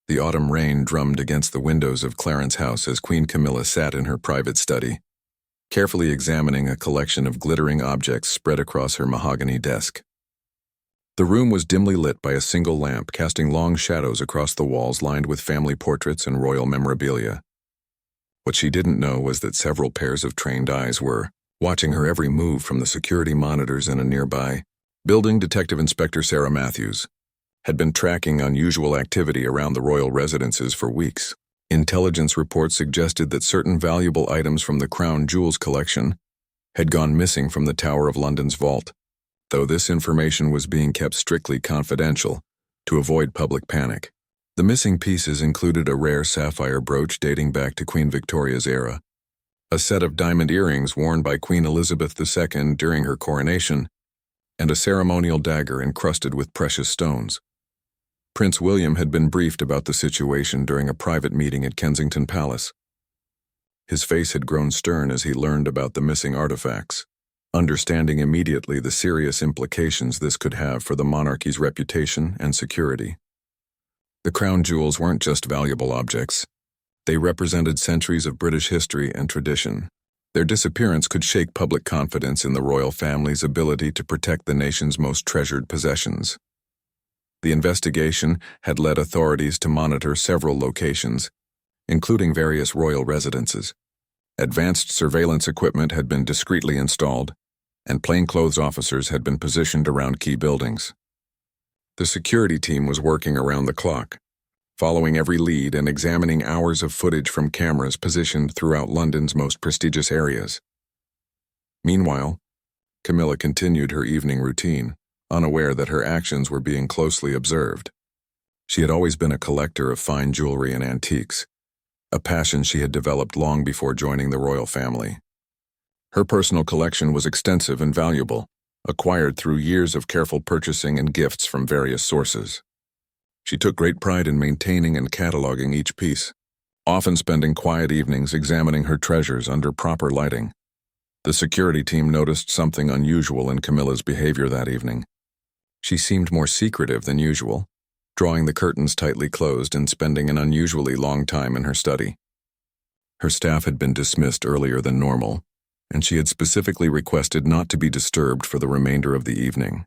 The autumn rain drummed against the windows of Clarence's house as Queen Camilla sat in her private study, carefully examining a collection of glittering objects spread across her mahogany desk. The room was dimly lit by a single lamp, casting long shadows across the walls lined with family portraits and royal memorabilia. What she didn't know was that several pairs of trained eyes were watching her every move from the security monitors in a nearby building. Detective Inspector Sarah Matthews had been tracking unusual activity around the royal residences for weeks. Intelligence reports suggested that certain valuable items from the crown jewels collection had gone missing from the Tower of London's vault, though this information was being kept strictly confidential to avoid public panic. The missing pieces included a rare sapphire brooch dating back to Queen Victoria's era, a set of diamond earrings worn by Queen Elizabeth II during her coronation, and a ceremonial dagger encrusted with precious stones. Prince William had been briefed about the situation during a private meeting at Kensington Palace. His face had grown stern as he learned about the missing artifacts, understanding immediately the serious implications this could have for the monarchy's reputation and security. The crown jewels weren't just valuable objects. They represented centuries of British history and tradition. Their disappearance could shake public confidence in the royal family's ability to protect the nation's most treasured possessions. The investigation had led authorities to monitor several locations, including various royal residences. Advanced surveillance equipment had been discreetly installed, and plainclothes officers had been positioned around key buildings. The security team was working around the clock, following every lead and examining hours of footage from cameras positioned throughout London's most prestigious areas. Meanwhile, Camilla continued her evening routine, unaware that her actions were being closely observed. She had always been a collector of fine jewelry and antiques, a passion she had developed long before joining the royal family. Her personal collection was extensive and valuable, acquired through years of careful purchasing and gifts from various sources. She took great pride in maintaining and cataloging each piece, often spending quiet evenings examining her treasures under proper lighting. The security team noticed something unusual in Camilla's behavior that evening. She seemed more secretive than usual, drawing the curtains tightly closed and spending an unusually long time in her study. Her staff had been dismissed earlier than normal, and she had specifically requested not to be disturbed for the remainder of the evening.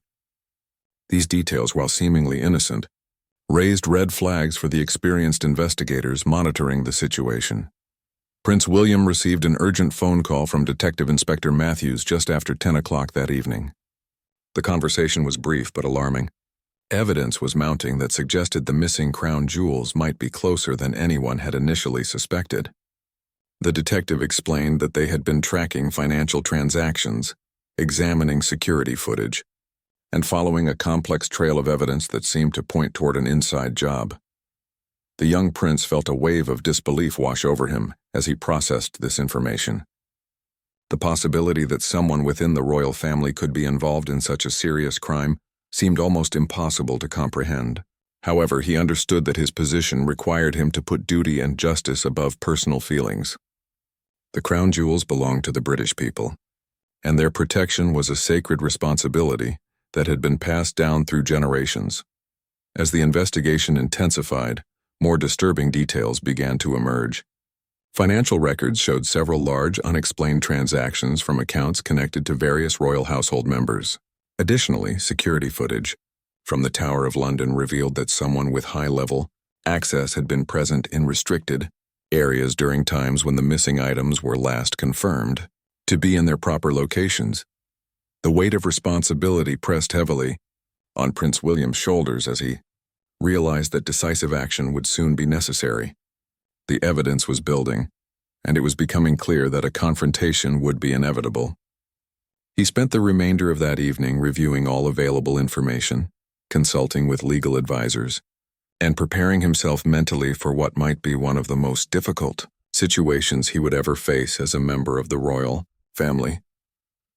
These details, while seemingly innocent, raised red flags for the experienced investigators monitoring the situation. Prince William received an urgent phone call from Detective Inspector Matthews just after 10 o'clock that evening. The conversation was brief but alarming. Evidence was mounting that suggested the missing crown jewels might be closer than anyone had initially suspected. The detective explained that they had been tracking financial transactions, examining security footage, and following a complex trail of evidence that seemed to point toward an inside job. The young prince felt a wave of disbelief wash over him as he processed this information. The possibility that someone within the royal family could be involved in such a serious crime seemed almost impossible to comprehend. However, he understood that his position required him to put duty and justice above personal feelings. The crown jewels belonged to the British people, and their protection was a sacred responsibility that had been passed down through generations. As the investigation intensified, more disturbing details began to emerge. Financial records showed several large, unexplained transactions from accounts connected to various royal household members. Additionally, security footage from the Tower of London revealed that someone with high-level access had been present in restricted areas during times when the missing items were last confirmed to be in their proper locations. The weight of responsibility pressed heavily on Prince William's shoulders as he realized that decisive action would soon be necessary. The evidence was building, and it was becoming clear that a confrontation would be inevitable. He spent the remainder of that evening reviewing all available information, consulting with legal advisors, and preparing himself mentally for what might be one of the most difficult situations he would ever face as a member of the royal family.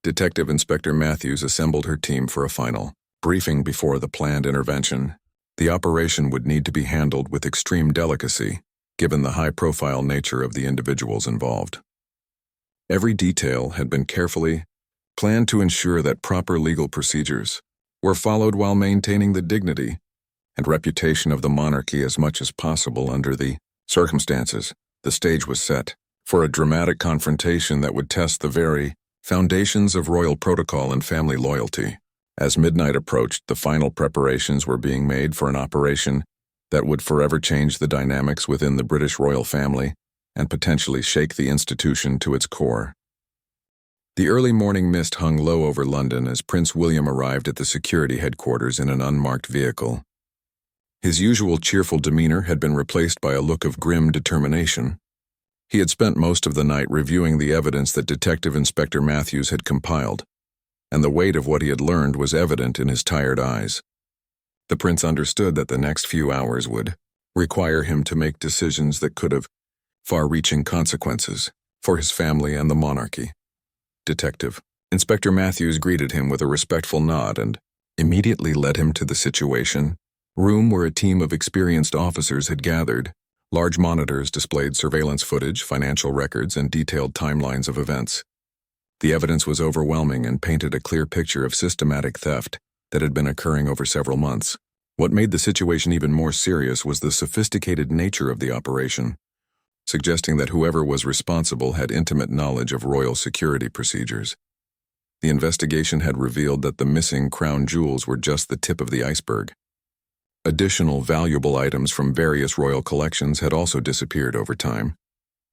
Detective Inspector Matthews assembled her team for a final briefing before the planned intervention. The operation would need to be handled with extreme delicacy, given the high-profile nature of the individuals involved. Every detail had been carefully planned to ensure that proper legal procedures were followed while maintaining the dignity and reputation of the monarchy as much as possible under the circumstances. The stage was set for a dramatic confrontation that would test the very foundations of royal protocol and family loyalty. As midnight approached, the final preparations were being made for an operation that would forever change the dynamics within the British royal family and potentially shake the institution to its core. The early morning mist hung low over London as Prince William arrived at the security headquarters in an unmarked vehicle. His usual cheerful demeanor had been replaced by a look of grim determination. He had spent most of the night reviewing the evidence that Detective Inspector Matthews had compiled, and the weight of what he had learned was evident in his tired eyes. The prince understood that the next few hours would require him to make decisions that could have far-reaching consequences for his family and the monarchy. Detective Inspector Matthews greeted him with a respectful nod and immediately led him to the situation room where a team of experienced officers had gathered. Large monitors displayed surveillance footage, financial records, and detailed timelines of events. The evidence was overwhelming and painted a clear picture of systematic theft that had been occurring over several months. What made the situation even more serious was the sophisticated nature of the operation, suggesting that whoever was responsible had intimate knowledge of royal security procedures. The investigation had revealed that the missing crown jewels were just the tip of the iceberg. Additional valuable items from various royal collections had also disappeared over time,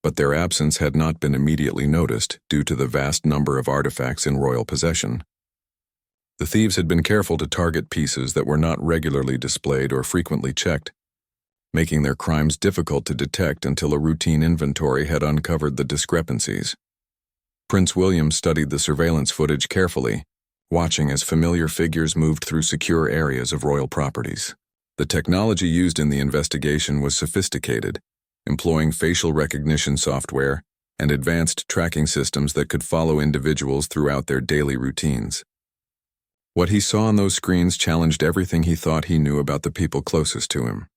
but their absence had not been immediately noticed due to the vast number of artifacts in royal possession. The thieves had been careful to target pieces that were not regularly displayed or frequently checked, making their crimes difficult to detect until a routine inventory had uncovered the discrepancies. Prince William studied the surveillance footage carefully, watching as familiar figures moved through secure areas of royal properties. The technology used in the investigation was sophisticated, employing facial recognition software and advanced tracking systems that could follow individuals throughout their daily routines. What he saw on those screens challenged everything he thought he knew about the people closest to him.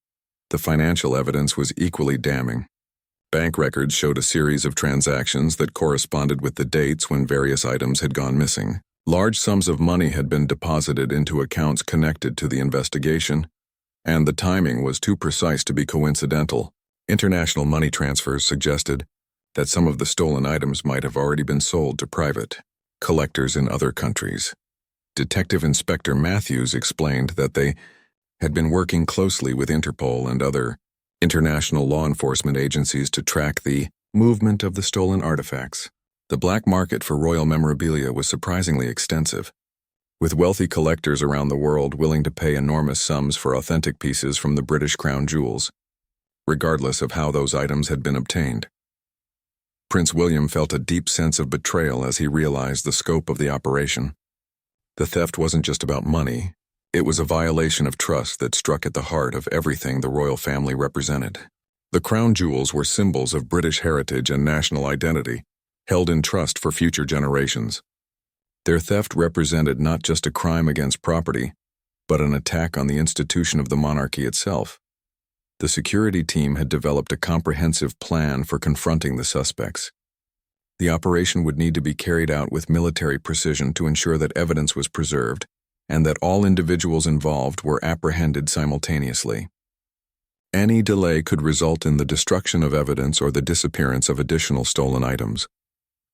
The financial evidence was equally damning. Bank records showed a series of transactions that corresponded with the dates when various items had gone missing. Large sums of money had been deposited into accounts connected to the investigation, and the timing was too precise to be coincidental. International money transfers suggested that some of the stolen items might have already been sold to private collectors in other countries. Detective Inspector Matthews explained that they had been working closely with Interpol and other international law enforcement agencies to track the movement of the stolen artifacts. The black market for royal memorabilia was surprisingly extensive, with wealthy collectors around the world willing to pay enormous sums for authentic pieces from the British crown jewels, regardless of how those items had been obtained. Prince William felt a deep sense of betrayal as he realized the scope of the operation. The theft wasn't just about money. It was a violation of trust that struck at the heart of everything the royal family represented. The crown jewels were symbols of British heritage and national identity, held in trust for future generations. Their theft represented not just a crime against property, but an attack on the institution of the monarchy itself. The security team had developed a comprehensive plan for confronting the suspects. The operation would need to be carried out with military precision to ensure that evidence was preserved and that all individuals involved were apprehended simultaneously. Any delay could result in the destruction of evidence or the disappearance of additional stolen items.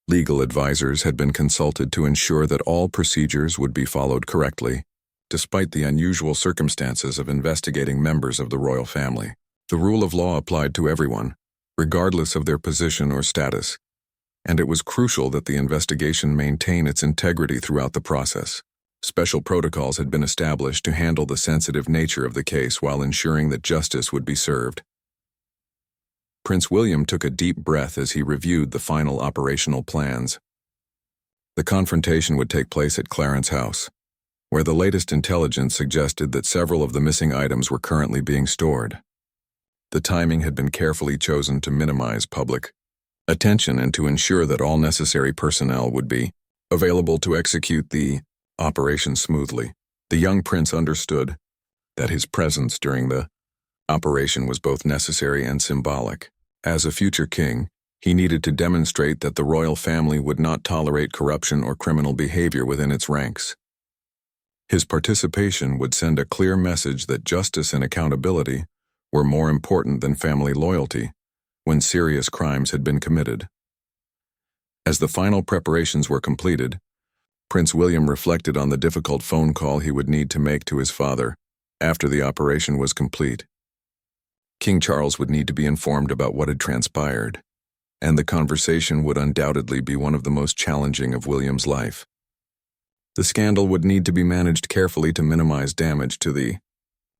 Legal advisors had been consulted to ensure that all procedures would be followed correctly, despite the unusual circumstances of investigating members of the royal family. The rule of law applied to everyone, regardless of their position or status, and it was crucial that the investigation maintain its integrity throughout the process. Special protocols had been established to handle the sensitive nature of the case while ensuring that justice would be served. Prince William took a deep breath as he reviewed the final operational plans. The confrontation would take place at Clarence House, where the latest intelligence suggested that several of the missing items were currently being stored. The timing had been carefully chosen to minimize public attention and to ensure that all necessary personnel would be available to execute the operation smoothly. The young prince understood that his presence during the operation was both necessary and symbolic. As a future king, he needed to demonstrate that the royal family would not tolerate corruption or criminal behavior within its ranks. His participation would send a clear message that justice and accountability were more important than family loyalty when serious crimes had been committed. As the final preparations were completed, Prince William reflected on the difficult phone call he would need to make to his father after the operation was complete. King Charles would need to be informed about what had transpired, and the conversation would undoubtedly be one of the most challenging of William's life. The scandal would need to be managed carefully to minimize damage to the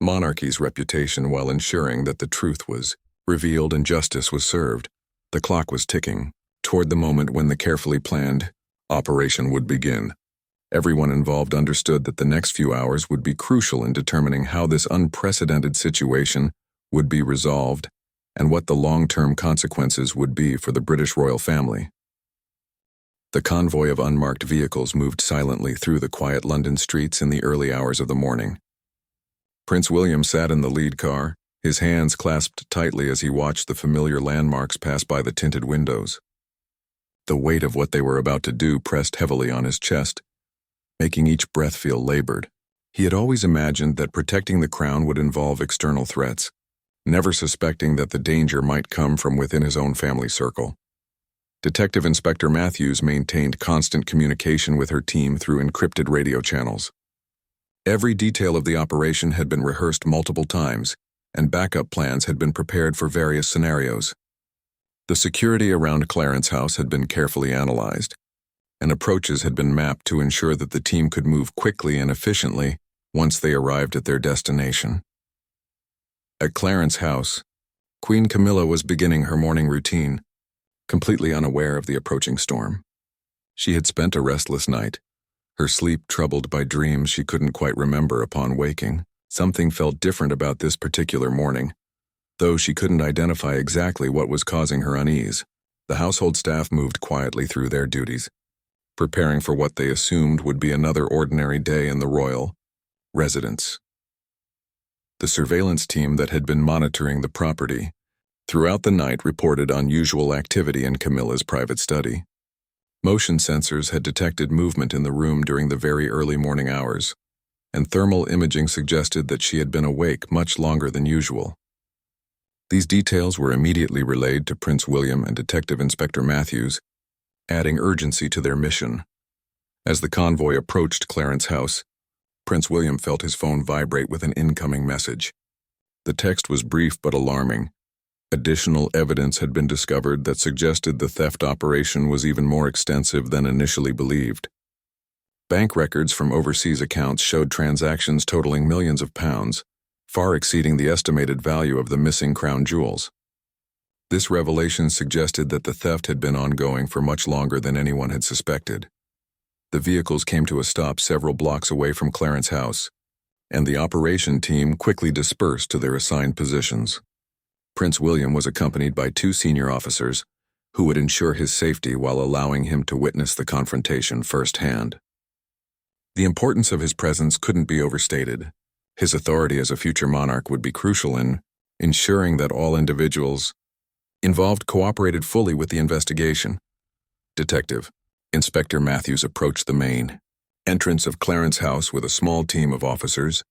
monarchy's reputation while ensuring that the truth was revealed and justice was served. The clock was ticking toward the moment when the carefully planned operation would begin. Everyone involved understood that the next few hours would be crucial in determining how this unprecedented situation would be resolved and what the long-term consequences would be for the British royal family. The convoy of unmarked vehicles moved silently through the quiet London streets in the early hours of the morning. Prince William sat in the lead car, his hands clasped tightly as he watched the familiar landmarks pass by the tinted windows. The weight of what they were about to do pressed heavily on his chest, making each breath feel labored. He had always imagined that protecting the crown would involve external threats, never suspecting that the danger might come from within his own family circle. Detective Inspector Matthews maintained constant communication with her team through encrypted radio channels. Every detail of the operation had been rehearsed multiple times, and backup plans had been prepared for various scenarios. The security around Clarence House had been carefully analyzed, and approaches had been mapped to ensure that the team could move quickly and efficiently once they arrived at their destination. At Clarence House, Queen Camilla was beginning her morning routine, completely unaware of the approaching storm. She had spent a restless night, her sleep troubled by dreams she couldn't quite remember upon waking. Something felt different about this particular morning, though she couldn't identify exactly what was causing her unease. The household staff moved quietly through their duties, preparing for what they assumed would be another ordinary day in the royal residence. The surveillance team that had been monitoring the property throughout the night reported unusual activity in Camilla's private study. Motion sensors had detected movement in the room during the very early morning hours, and thermal imaging suggested that she had been awake much longer than usual. These details were immediately relayed to Prince William and Detective Inspector Matthews, adding urgency to their mission. As the convoy approached Clarence House, Prince William felt his phone vibrate with an incoming message. The text was brief but alarming. Additional evidence had been discovered that suggested the theft operation was even more extensive than initially believed. Bank records from overseas accounts showed transactions totaling millions of pounds, far exceeding the estimated value of the missing crown jewels. This revelation suggested that the theft had been ongoing for much longer than anyone had suspected. The vehicles came to a stop several blocks away from Clarence House, and the operation team quickly dispersed to their assigned positions. Prince William was accompanied by 2 senior officers who would ensure his safety while allowing him to witness the confrontation firsthand. The importance of his presence couldn't be overstated. His authority as a future monarch would be crucial in ensuring that all individuals involved cooperated fully with the investigation. Detective Inspector Matthews approached the main entrance of Clarence House with a small team of officers,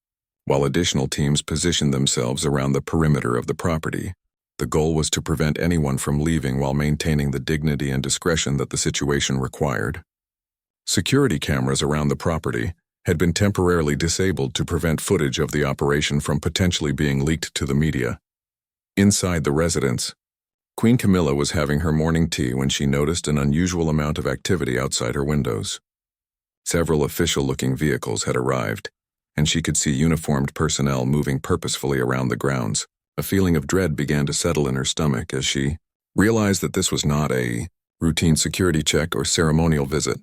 while additional teams positioned themselves around the perimeter of the property. The goal was to prevent anyone from leaving while maintaining the dignity and discretion that the situation required. Security cameras around the property had been temporarily disabled to prevent footage of the operation from potentially being leaked to the media. Inside the residence, Queen Camilla was having her morning tea when she noticed an unusual amount of activity outside her windows. Several official-looking vehicles had arrived, and she could see uniformed personnel moving purposefully around the grounds. A feeling of dread began to settle in her stomach as she realized that this was not a routine security check or ceremonial visit.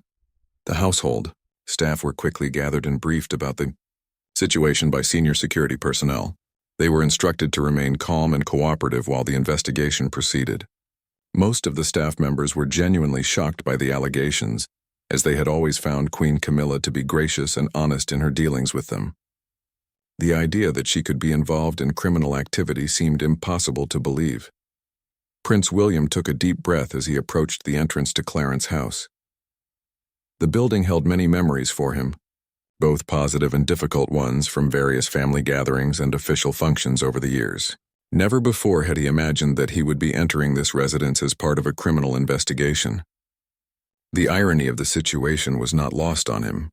The household staff were quickly gathered and briefed about the situation by senior security personnel. They were instructed to remain calm and cooperative while the investigation proceeded. Most of the staff members were genuinely shocked by the allegations, as they had always found Queen Camilla to be gracious and honest in her dealings with them. The idea that she could be involved in criminal activity seemed impossible to believe. Prince William took a deep breath as he approached the entrance to Clarence House. The building held many memories for him, both positive and difficult ones from various family gatherings and official functions over the years. Never before had he imagined that he would be entering this residence as part of a criminal investigation. The irony of the situation was not lost on him.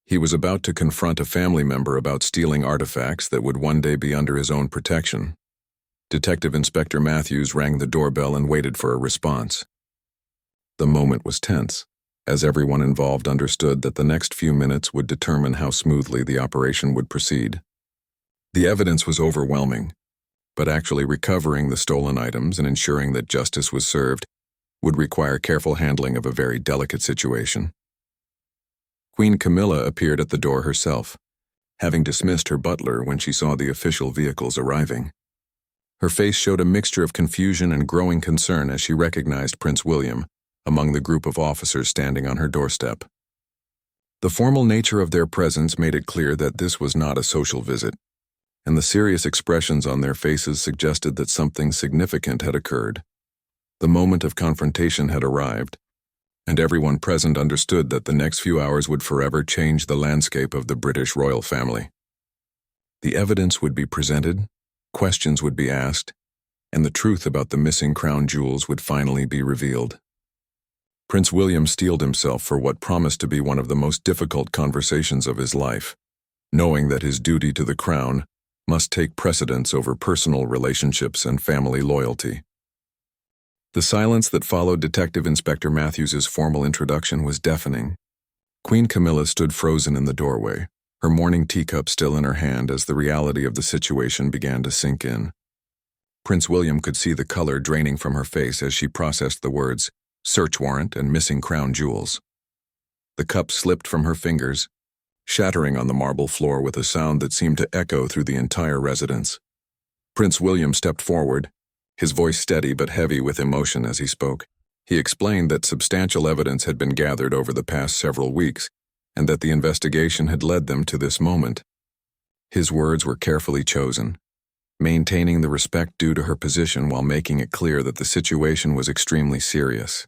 He was about to confront a family member about stealing artifacts that would one day be under his own protection. Detective Inspector Matthews rang the doorbell and waited for a response. The moment was tense, as everyone involved understood that the next few minutes would determine how smoothly the operation would proceed. The evidence was overwhelming, but actually recovering the stolen items and ensuring that justice was served would require careful handling of a very delicate situation. Queen Camilla appeared at the door herself, having dismissed her butler when she saw the official vehicles arriving. Her face showed a mixture of confusion and growing concern as she recognized Prince William among the group of officers standing on her doorstep. The formal nature of their presence made it clear that this was not a social visit, and the serious expressions on their faces suggested that something significant had occurred. The moment of confrontation had arrived, and everyone present understood that the next few hours would forever change the landscape of the British royal family. The evidence would be presented, questions would be asked, and the truth about the missing crown jewels would finally be revealed. Prince William steeled himself for what promised to be one of the most difficult conversations of his life, knowing that his duty to the crown must take precedence over personal relationships and family loyalty. The silence that followed Detective Inspector Matthews's formal introduction was deafening. Queen Camilla stood frozen in the doorway, her morning teacup still in her hand as the reality of the situation began to sink in. Prince William could see the color draining from her face as she processed the words, "search warrant" and "missing crown jewels." The cup slipped from her fingers, shattering on the marble floor with a sound that seemed to echo through the entire residence. Prince William stepped forward, his voice steady but heavy with emotion as he spoke. He explained that substantial evidence had been gathered over the past several weeks, and that the investigation had led them to this moment. His words were carefully chosen, maintaining the respect due to her position while making it clear that the situation was extremely serious.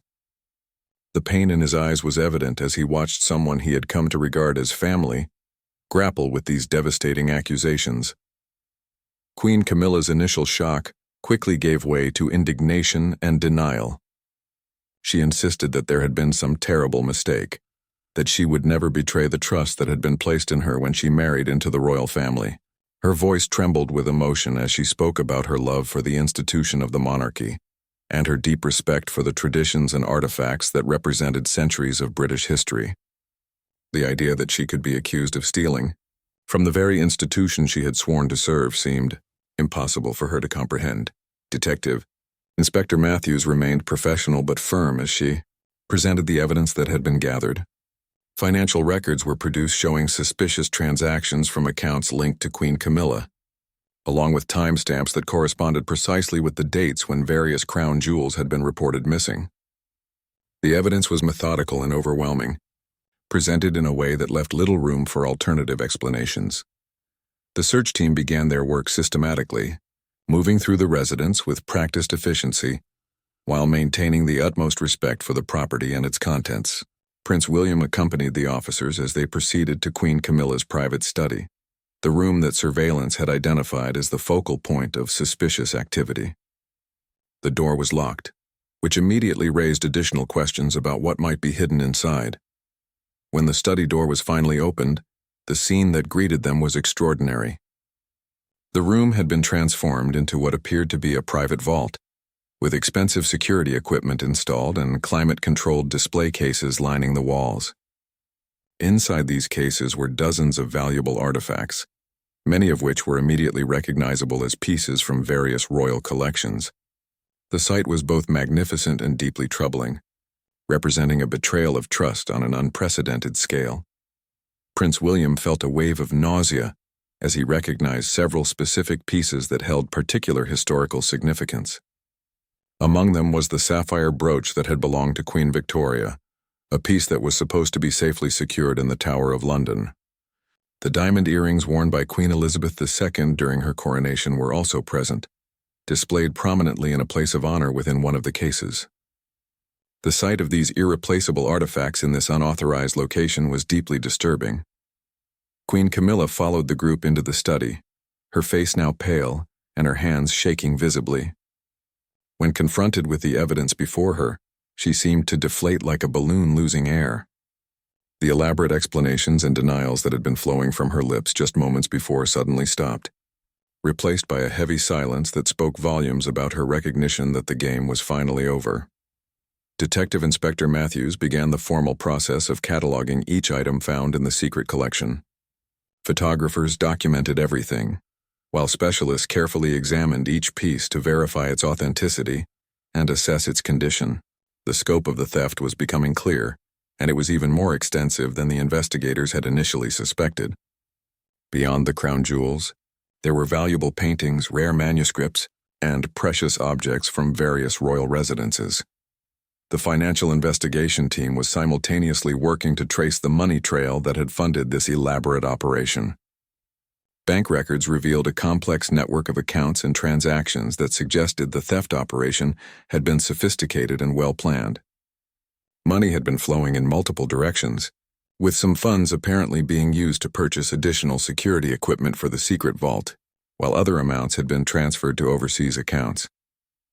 The pain in his eyes was evident as he watched someone he had come to regard as family grapple with these devastating accusations. Queen Camilla's initial shock quickly gave way to indignation and denial. She insisted that there had been some terrible mistake, that she would never betray the trust that had been placed in her when she married into the royal family. Her voice trembled with emotion as she spoke about her love for the institution of the monarchy, and her deep respect for the traditions and artifacts that represented centuries of British history. The idea that she could be accused of stealing from the very institution she had sworn to serve seemed impossible for her to comprehend. Detective Inspector Matthews remained professional but firm as she presented the evidence that had been gathered. Financial records were produced showing suspicious transactions from accounts linked to Queen Camilla, along with timestamps that corresponded precisely with the dates when various crown jewels had been reported missing. The evidence was methodical and overwhelming, presented in a way that left little room for alternative explanations. The search team began their work systematically, moving through the residence with practiced efficiency, while maintaining the utmost respect for the property and its contents. Prince William accompanied the officers as they proceeded to Queen Camilla's private study, the room that surveillance had identified as the focal point of suspicious activity. The door was locked, which immediately raised additional questions about what might be hidden inside. When the study door was finally opened, the scene that greeted them was extraordinary. The room had been transformed into what appeared to be a private vault, with expensive security equipment installed and climate-controlled display cases lining the walls. Inside these cases were dozens of valuable artifacts, many of which were immediately recognizable as pieces from various royal collections. The sight was both magnificent and deeply troubling, representing a betrayal of trust on an unprecedented scale. Prince William felt a wave of nausea as he recognized several specific pieces that held particular historical significance. Among them was the sapphire brooch that had belonged to Queen Victoria, a piece that was supposed to be safely secured in the Tower of London. The diamond earrings worn by Queen Elizabeth II during her coronation were also present, displayed prominently in a place of honor within one of the cases. The sight of these irreplaceable artifacts in this unauthorized location was deeply disturbing. Queen Camilla followed the group into the study, her face now pale and her hands shaking visibly. When confronted with the evidence before her, she seemed to deflate like a balloon losing air. The elaborate explanations and denials that had been flowing from her lips just moments before suddenly stopped, replaced by a heavy silence that spoke volumes about her recognition that the game was finally over. Detective Inspector Matthews began the formal process of cataloging each item found in the secret collection. Photographers documented everything, while specialists carefully examined each piece to verify its authenticity and assess its condition. The scope of the theft was becoming clear, and it was even more extensive than the investigators had initially suspected. Beyond the crown jewels, there were valuable paintings, rare manuscripts, and precious objects from various royal residences. The financial investigation team was simultaneously working to trace the money trail that had funded this elaborate operation. Bank records revealed a complex network of accounts and transactions that suggested the theft operation had been sophisticated and well-planned. Money had been flowing in multiple directions, with some funds apparently being used to purchase additional security equipment for the secret vault, while other amounts had been transferred to overseas accounts.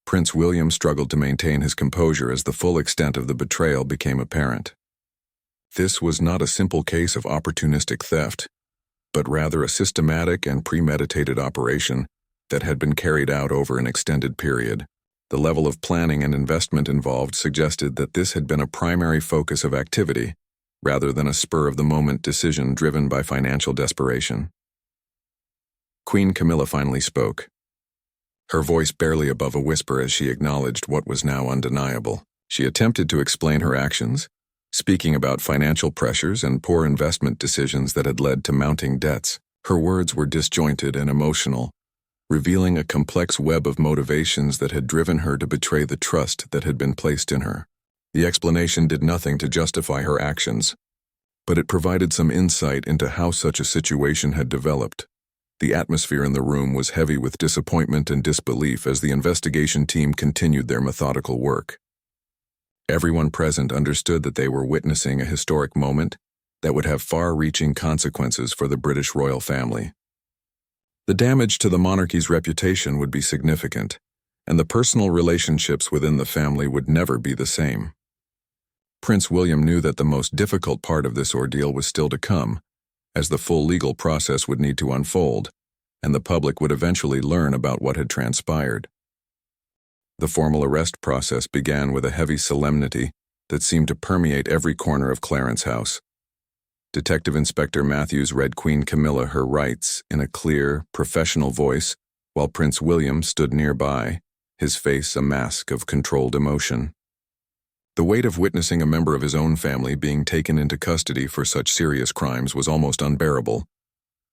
Prince William struggled to maintain his composure as the full extent of the betrayal became apparent. This was not a simple case of opportunistic theft, but rather a systematic and premeditated operation that had been carried out over an extended period. The level of planning and investment involved suggested that this had been a primary focus of activity, rather than a spur-of-the-moment decision driven by financial desperation. Queen Camilla finally spoke, her voice barely above a whisper as she acknowledged what was now undeniable. She attempted to explain her actions, speaking about financial pressures and poor investment decisions that had led to mounting debts. Her words were disjointed and emotional, revealing a complex web of motivations that had driven her to betray the trust that had been placed in her. The explanation did nothing to justify her actions, but it provided some insight into how such a situation had developed. The atmosphere in the room was heavy with disappointment and disbelief as the investigation team continued their methodical work. Everyone present understood that they were witnessing a historic moment that would have far-reaching consequences for the British royal family. The damage to the monarchy's reputation would be significant, and the personal relationships within the family would never be the same. Prince William knew that the most difficult part of this ordeal was still to come, as the full legal process would need to unfold, and the public would eventually learn about what had transpired. The formal arrest process began with a heavy solemnity that seemed to permeate every corner of Clarence House. Detective Inspector Matthews read Queen Camilla her rights in a clear, professional voice, while Prince William stood nearby, his face a mask of controlled emotion. The weight of witnessing a member of his own family being taken into custody for such serious crimes was almost unbearable,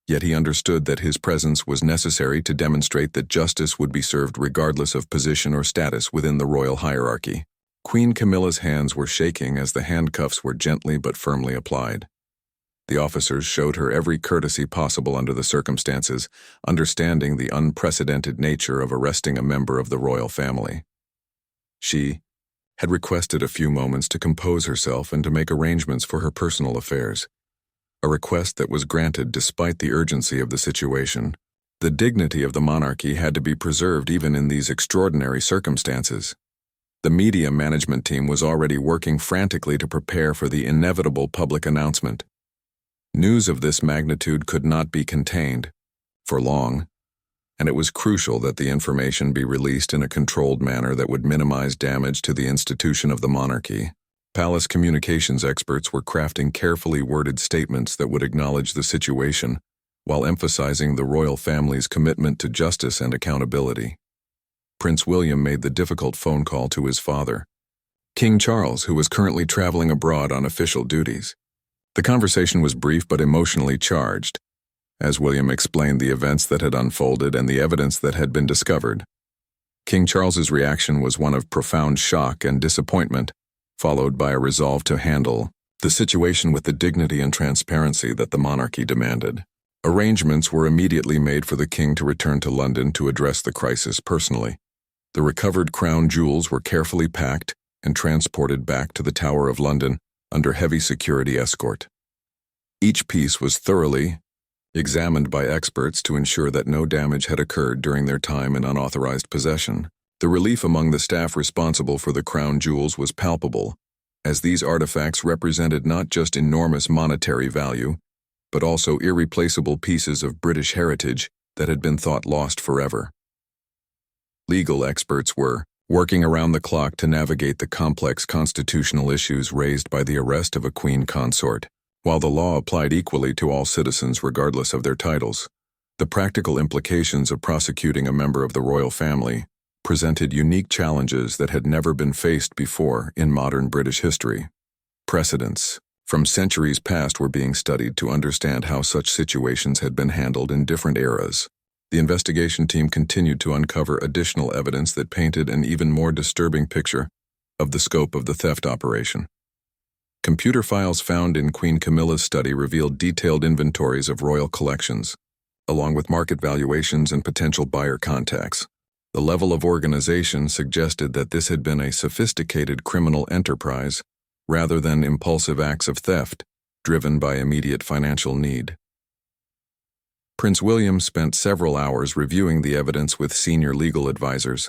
yet he understood that his presence was necessary to demonstrate that justice would be served regardless of position or status within the royal hierarchy. Queen Camilla's hands were shaking as the handcuffs were gently but firmly applied. The officers showed her every courtesy possible under the circumstances, understanding the unprecedented nature of arresting a member of the royal family. She had requested a few moments to compose herself and to make arrangements for her personal affairs, a request that was granted despite the urgency of the situation. The dignity of the monarchy had to be preserved even in these extraordinary circumstances. The media management team was already working frantically to prepare for the inevitable public announcement. News of this magnitude could not be contained for long, and it was crucial that the information be released in a controlled manner that would minimize damage to the institution of the monarchy. Palace communications experts were crafting carefully worded statements that would acknowledge the situation while emphasizing the royal family's commitment to justice and accountability. Prince William made the difficult phone call to his father, King Charles, who was currently traveling abroad on official duties. The conversation was brief but emotionally charged, as William explained the events that had unfolded and the evidence that had been discovered. King Charles's reaction was one of profound shock and disappointment, followed by a resolve to handle the situation with the dignity and transparency that the monarchy demanded. Arrangements were immediately made for the king to return to London to address the crisis personally. The recovered crown jewels were carefully packed and transported back to the Tower of London under heavy security escort. Each piece was thoroughly examined by experts to ensure that no damage had occurred during their time in unauthorized possession. The relief among the staff responsible for the crown jewels was palpable, as these artifacts represented not just enormous monetary value, but also irreplaceable pieces of British heritage that had been thought lost forever. Legal experts were working around the clock to navigate the complex constitutional issues raised by the arrest of a queen consort. While the law applied equally to all citizens regardless of their titles, the practical implications of prosecuting a member of the royal family presented unique challenges that had never been faced before in modern British history. Precedents from centuries past were being studied to understand how such situations had been handled in different eras. The investigation team continued to uncover additional evidence that painted an even more disturbing picture of the scope of the theft operation. Computer files found in Queen Camilla's study revealed detailed inventories of royal collections, along with market valuations and potential buyer contacts. The level of organization suggested that this had been a sophisticated criminal enterprise rather than impulsive acts of theft driven by immediate financial need. Prince William spent several hours reviewing the evidence with senior legal advisors,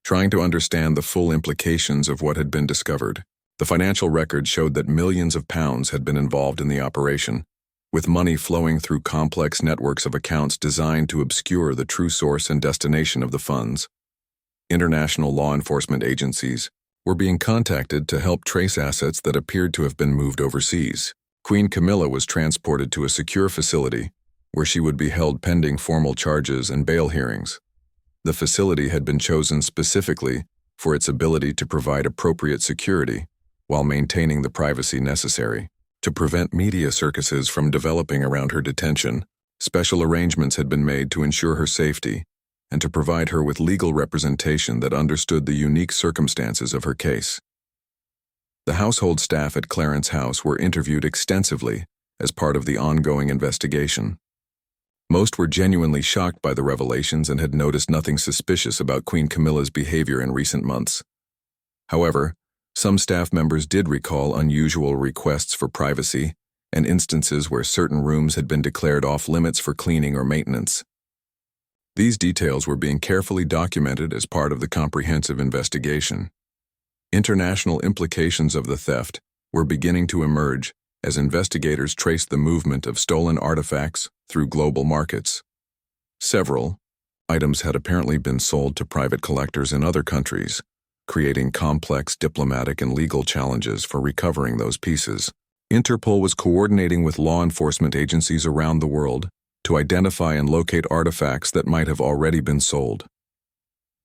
trying to understand the full implications of what had been discovered. The financial records showed that millions of pounds had been involved in the operation, with money flowing through complex networks of accounts designed to obscure the true source and destination of the funds. International law enforcement agencies were being contacted to help trace assets that appeared to have been moved overseas. Queen Camilla was transported to a secure facility where she would be held pending formal charges and bail hearings. The facility had been chosen specifically for its ability to provide appropriate security while maintaining the privacy necessary. To prevent media circuses from developing around her detention, special arrangements had been made to ensure her safety and to provide her with legal representation that understood the unique circumstances of her case. The household staff at Clarence House were interviewed extensively as part of the ongoing investigation. Most were genuinely shocked by the revelations and had noticed nothing suspicious about Queen Camilla's behavior in recent months. However, some staff members did recall unusual requests for privacy and instances where certain rooms had been declared off-limits for cleaning or maintenance. These details were being carefully documented as part of the comprehensive investigation. International implications of the theft were beginning to emerge as investigators traced the movement of stolen artifacts through global markets. Several items had apparently been sold to private collectors in other countries, creating complex diplomatic and legal challenges for recovering those pieces. Interpol was coordinating with law enforcement agencies around the world to identify and locate artifacts that might have already been sold.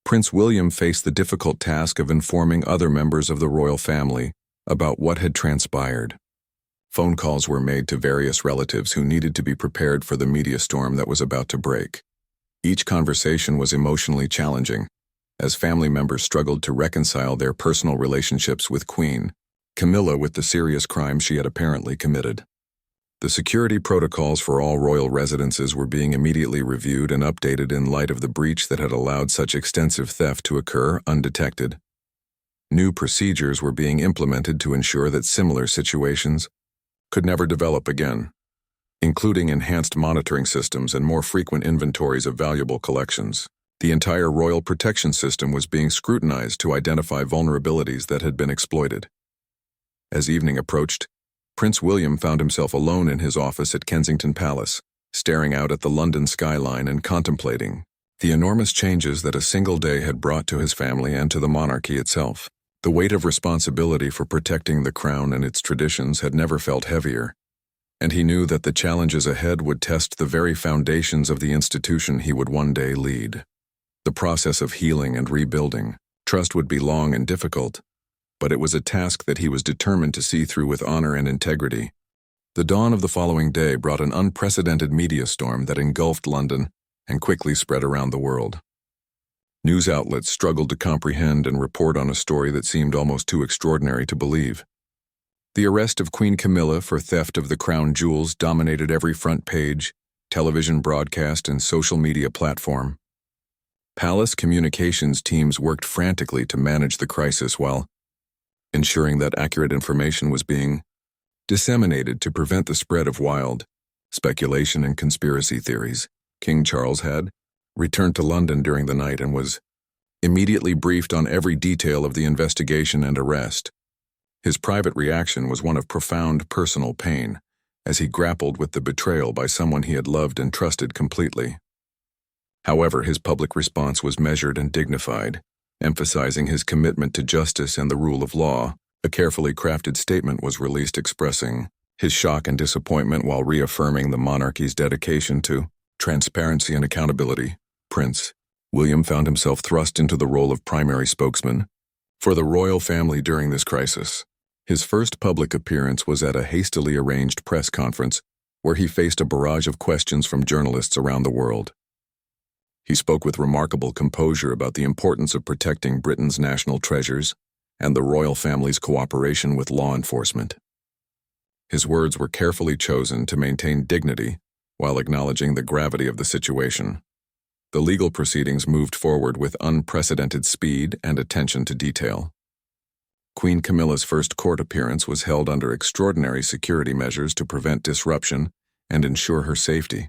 Prince William faced the difficult task of informing other members of the royal family about what had transpired. Phone calls were made to various relatives who needed to be prepared for the media storm that was about to break. Each conversation was emotionally challenging, as family members struggled to reconcile their personal relationships with Queen Camilla with the serious crime she had apparently committed. The security protocols for all royal residences were being immediately reviewed and updated in light of the breach that had allowed such extensive theft to occur undetected. New procedures were being implemented to ensure that similar situations could never develop again, including enhanced monitoring systems and more frequent inventories of valuable collections. The entire royal protection system was being scrutinized to identify vulnerabilities that had been exploited. As evening approached, Prince William found himself alone in his office at Kensington Palace, staring out at the London skyline and contemplating the enormous changes that a single day had brought to his family and to the monarchy itself. The weight of responsibility for protecting the crown and its traditions had never felt heavier, and he knew that the challenges ahead would test the very foundations of the institution he would one day lead. The process of healing and rebuilding trust would be long and difficult, but it was a task that he was determined to see through with honor and integrity. The dawn of the following day brought an unprecedented media storm that engulfed London and quickly spread around the world. News outlets struggled to comprehend and report on a story that seemed almost too extraordinary to believe. The arrest of Queen Camilla for theft of the crown jewels dominated every front page, television broadcast, and social media platform. Palace communications teams worked frantically to manage the crisis while ensuring that accurate information was being disseminated to prevent the spread of wild, speculation and conspiracy theories. King Charles had returned to London during the night and was immediately briefed on every detail of the investigation and arrest. His private reaction was one of profound personal pain, as he grappled with the betrayal by someone he had loved and trusted completely. However, his public response was measured and dignified, emphasizing his commitment to justice and the rule of law. A carefully crafted statement was released expressing his shock and disappointment while reaffirming the monarchy's dedication to transparency and accountability. Prince William found himself thrust into the role of primary spokesman for the royal family during this crisis. His first public appearance was at a hastily arranged press conference where he faced a barrage of questions from journalists around the world. He spoke with remarkable composure about the importance of protecting Britain's national treasures and the royal family's cooperation with law enforcement. His words were carefully chosen to maintain dignity while acknowledging the gravity of the situation. The legal proceedings moved forward with unprecedented speed and attention to detail. Queen Camilla's first court appearance was held under extraordinary security measures to prevent disruption and ensure her safety.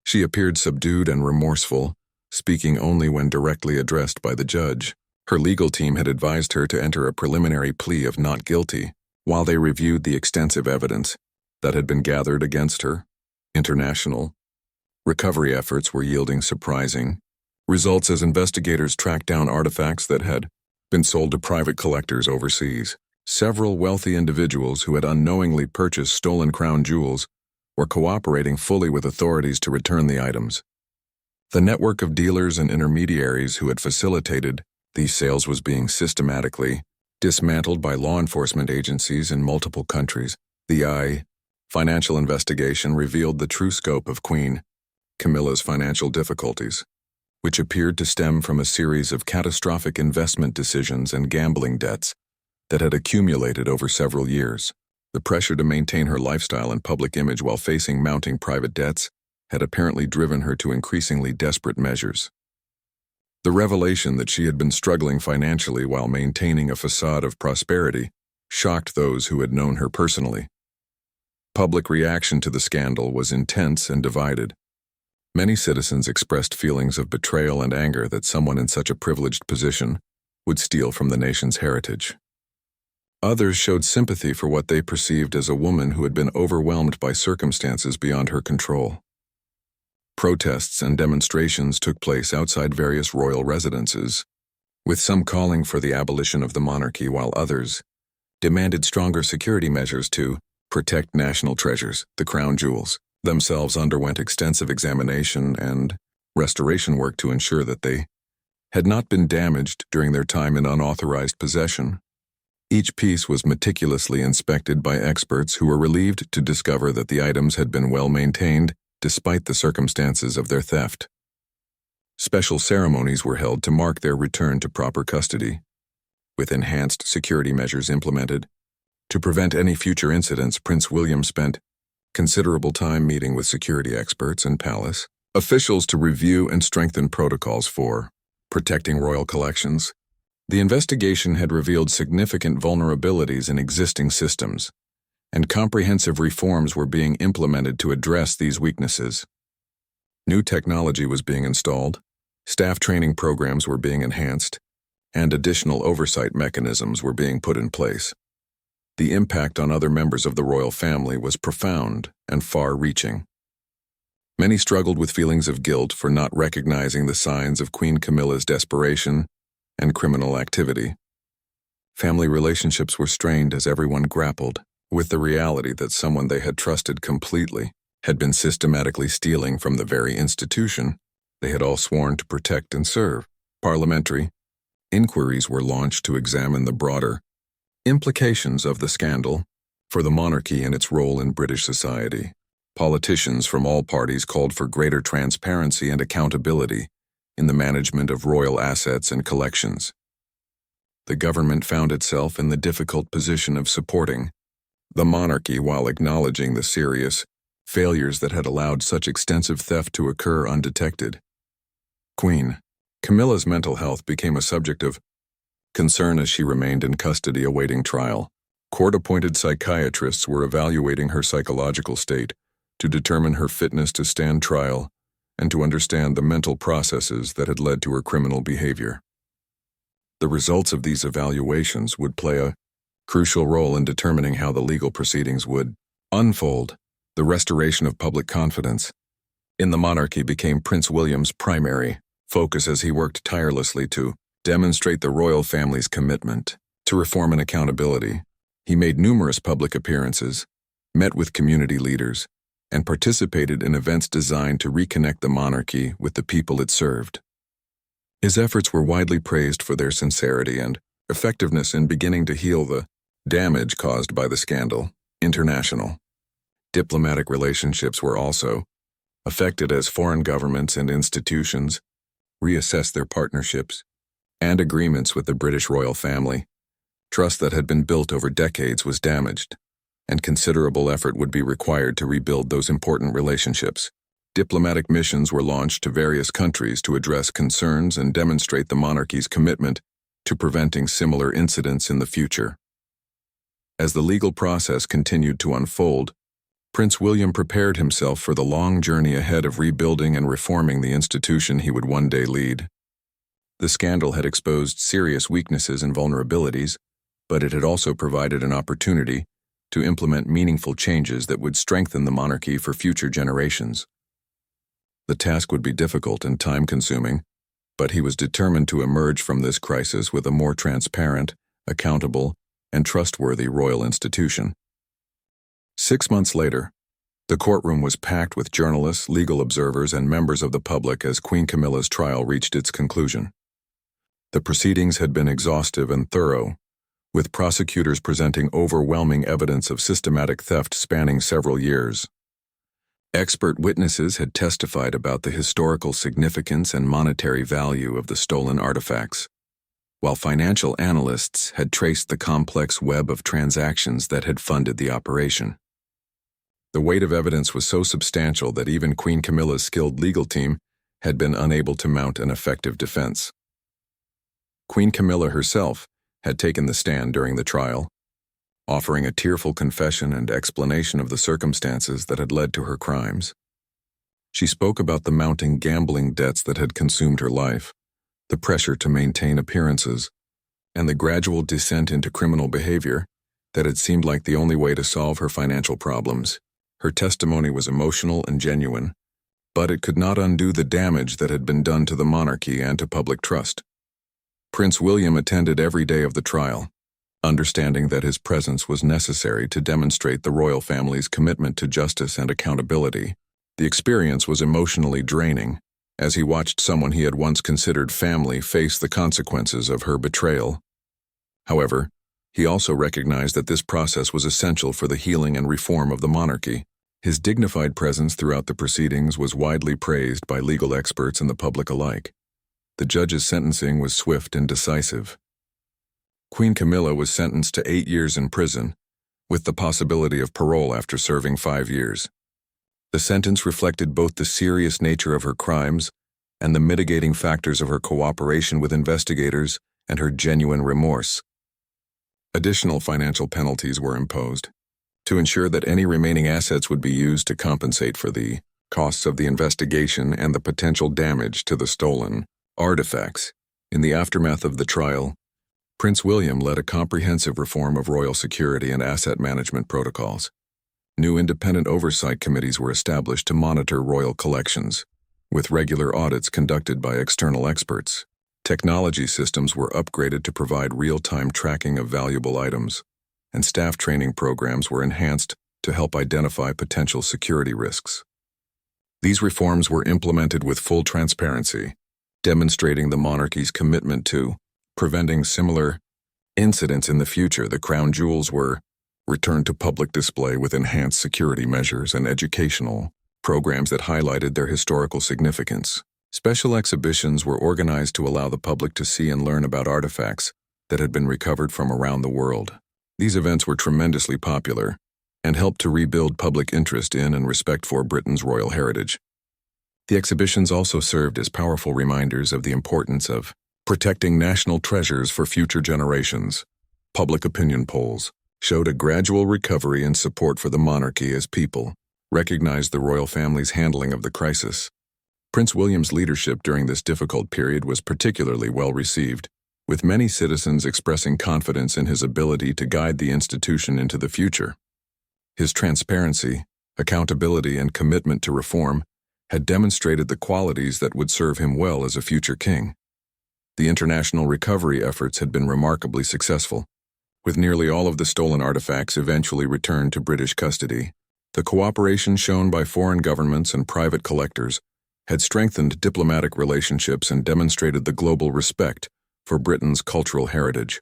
She appeared subdued and remorseful, speaking only when directly addressed by the judge. Her legal team had advised her to enter a preliminary plea of not guilty while they reviewed the extensive evidence that had been gathered against her. International recovery efforts were yielding surprising results as investigators tracked down artifacts that had been sold to private collectors overseas. Several wealthy individuals who had unknowingly purchased stolen crown jewels were cooperating fully with authorities to return the items. The network of dealers and intermediaries who had facilitated these sales was being systematically dismantled by law enforcement agencies in multiple countries. The financial investigation revealed the true scope of Queen Camilla's financial difficulties, which appeared to stem from a series of catastrophic investment decisions and gambling debts that had accumulated over several years. The pressure to maintain her lifestyle and public image while facing mounting private debts had apparently driven her to increasingly desperate measures. The revelation that she had been struggling financially while maintaining a facade of prosperity shocked those who had known her personally. Public reaction to the scandal was intense and divided. Many citizens expressed feelings of betrayal and anger that someone in such a privileged position would steal from the nation's heritage. Others showed sympathy for what they perceived as a woman who had been overwhelmed by circumstances beyond her control. Protests and demonstrations took place outside various royal residences, with some calling for the abolition of the monarchy while others demanded stronger security measures to protect national treasures. The crown jewels themselves underwent extensive examination and restoration work to ensure that they had not been damaged during their time in unauthorized possession. Each piece was meticulously inspected by experts who were relieved to discover that the items had been well maintained despite the circumstances of their theft. Special ceremonies were held to mark their return to proper custody, with enhanced security measures implemented. To prevent any future incidents, Prince William spent considerable time meeting with security experts and palace officials to review and strengthen protocols for protecting royal collections. The investigation had revealed significant vulnerabilities in existing systems, and comprehensive reforms were being implemented to address these weaknesses. New technology was being installed, staff training programs were being enhanced, and additional oversight mechanisms were being put in place. The impact on other members of the royal family was profound and far-reaching. Many struggled with feelings of guilt for not recognizing the signs of Queen Camilla's desperation and criminal activity. Family relationships were strained as everyone grappled with the reality that someone they had trusted completely had been systematically stealing from the very institution they had all sworn to protect and serve. Parliamentary inquiries were launched to examine the broader implications of the scandal for the monarchy and its role in British society. Politicians from all parties called for greater transparency and accountability in the management of royal assets and collections. The government found itself in the difficult position of supporting the monarchy while acknowledging the serious failures that had allowed such extensive theft to occur undetected. Queen Camilla's mental health became a subject of concern as she remained in custody awaiting trial. Court-appointed psychiatrists were evaluating her psychological state, to determine her fitness to stand trial and to understand the mental processes that had led to her criminal behavior. The results of these evaluations would play a crucial role in determining how the legal proceedings would unfold. The restoration of public confidence in the monarchy became Prince William's primary focus as he worked tirelessly to demonstrate the royal family's commitment to reform and accountability. He made numerous public appearances, met with community leaders, and participated in events designed to reconnect the monarchy with the people it served. His efforts were widely praised for their sincerity and effectiveness in beginning to heal the damage caused by the scandal. International diplomatic relationships were also affected as foreign governments and institutions reassessed their partnerships and agreements with the British royal family. Trust that had been built over decades was damaged, and considerable effort would be required to rebuild those important relationships. Diplomatic missions were launched to various countries to address concerns and demonstrate the monarchy's commitment to preventing similar incidents in the future. As the legal process continued to unfold, Prince William prepared himself for the long journey ahead of rebuilding and reforming the institution he would one day lead. The scandal had exposed serious weaknesses and vulnerabilities, but it had also provided an opportunity to implement meaningful changes that would strengthen the monarchy for future generations. The task would be difficult and time-consuming, but he was determined to emerge from this crisis with a more transparent, accountable, and trustworthy royal institution. 6 months later, the courtroom was packed with journalists, legal observers, and members of the public as Queen Camilla's trial reached its conclusion. The proceedings had been exhaustive and thorough, with prosecutors presenting overwhelming evidence of systematic theft spanning several years. Expert witnesses had testified about the historical significance and monetary value of the stolen artifacts, while financial analysts had traced the complex web of transactions that had funded the operation. The weight of evidence was so substantial that even Queen Camilla's skilled legal team had been unable to mount an effective defense. Queen Camilla herself had taken the stand during the trial, offering a tearful confession and explanation of the circumstances that had led to her crimes. She spoke about the mounting gambling debts that had consumed her life, the pressure to maintain appearances, and the gradual descent into criminal behavior that had seemed like the only way to solve her financial problems. Her testimony was emotional and genuine, but it could not undo the damage that had been done to the monarchy and to public trust. Prince William attended every day of the trial, understanding that his presence was necessary to demonstrate the royal family's commitment to justice and accountability. The experience was emotionally draining, as he watched someone he had once considered family face the consequences of her betrayal. However, he also recognized that this process was essential for the healing and reform of the monarchy. His dignified presence throughout the proceedings was widely praised by legal experts and the public alike. The judge's sentencing was swift and decisive. Queen Camilla was sentenced to 8 years in prison, with the possibility of parole after serving 5 years. The sentence reflected both the serious nature of her crimes and the mitigating factors of her cooperation with investigators and her genuine remorse. Additional financial penalties were imposed to ensure that any remaining assets would be used to compensate for the costs of the investigation and the potential damage to the stolen artifacts. In the aftermath of the trial, Prince William led a comprehensive reform of royal security and asset management protocols. New independent oversight committees were established to monitor royal collections, with regular audits conducted by external experts. Technology systems were upgraded to provide real-time tracking of valuable items, and staff training programs were enhanced to help identify potential security risks. These reforms were implemented with full transparency, demonstrating the monarchy's commitment to preventing similar incidents in the future. The crown jewels were returned to public display with enhanced security measures and educational programs that highlighted their historical significance. Special exhibitions were organized to allow the public to see and learn about artifacts that had been recovered from around the world. These events were tremendously popular and helped to rebuild public interest in and respect for Britain's royal heritage. The exhibitions also served as powerful reminders of the importance of protecting national treasures for future generations. Public opinion polls showed a gradual recovery in support for the monarchy as people recognized the royal family's handling of the crisis. Prince William's leadership during this difficult period was particularly well received, with many citizens expressing confidence in his ability to guide the institution into the future. His transparency, accountability, and commitment to reform had demonstrated the qualities that would serve him well as a future king. The international recovery efforts had been remarkably successful, with nearly all of the stolen artifacts eventually returned to British custody. The cooperation shown by foreign governments and private collectors had strengthened diplomatic relationships and demonstrated the global respect for Britain's cultural heritage.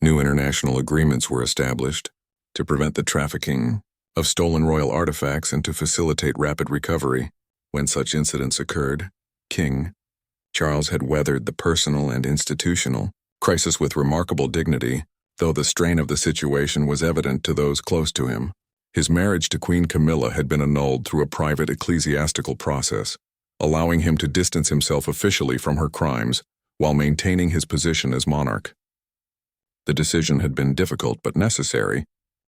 New international agreements were established to prevent the trafficking of stolen royal artifacts and to facilitate rapid recovery. When such incidents occurred, King Charles had weathered the personal and institutional crisis with remarkable dignity, though the strain of the situation was evident to those close to him. His marriage to Queen Camilla had been annulled through a private ecclesiastical process, allowing him to distance himself officially from her crimes while maintaining his position as monarch. The decision had been difficult but necessary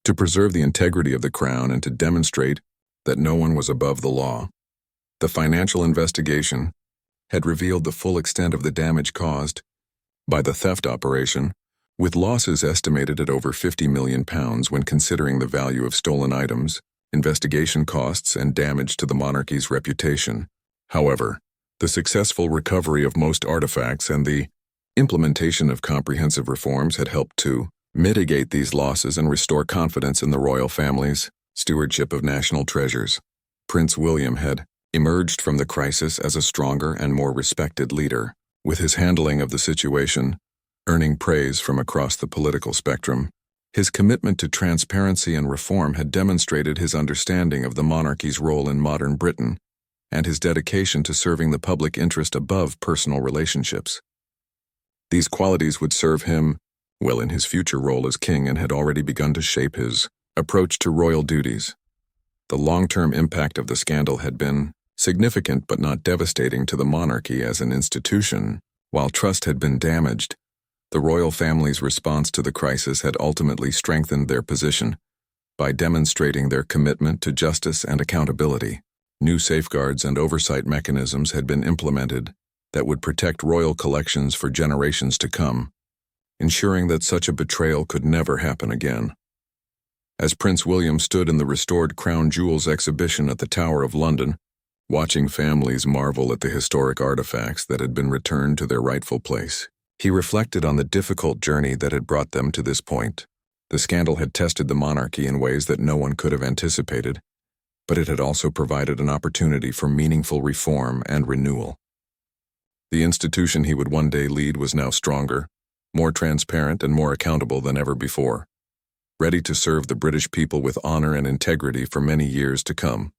to preserve the integrity of the crown and to demonstrate that no one was above the law. The financial investigation had revealed the full extent of the damage caused by the theft operation, with losses estimated at over £50 million when considering the value of stolen items, investigation costs, and damage to the monarchy's reputation. However, the successful recovery of most artifacts and the implementation of comprehensive reforms had helped to mitigate these losses and restore confidence in the royal family's stewardship of national treasures. Prince William had emerged from the crisis as a stronger and more respected leader, with his handling of the situation earning praise from across the political spectrum. His commitment to transparency and reform had demonstrated his understanding of the monarchy's role in modern Britain and his dedication to serving the public interest above personal relationships. These qualities would serve him well in his future role as king and had already begun to shape his approach to royal duties. The long-term impact of the scandal had been significant but not devastating to the monarchy as an institution. While trust had been damaged, the royal family's response to the crisis had ultimately strengthened their position by demonstrating their commitment to justice and accountability. New safeguards and oversight mechanisms had been implemented that would protect royal collections for generations to come, ensuring that such a betrayal could never happen again. As Prince William stood in the restored Crown Jewels exhibition at the Tower of London, watching families marvel at the historic artifacts that had been returned to their rightful place, he reflected on the difficult journey that had brought them to this point. The scandal had tested the monarchy in ways that no one could have anticipated, but it had also provided an opportunity for meaningful reform and renewal. The institution he would one day lead was now stronger, more transparent, and more accountable than ever before, ready to serve the British people with honor and integrity for many years to come.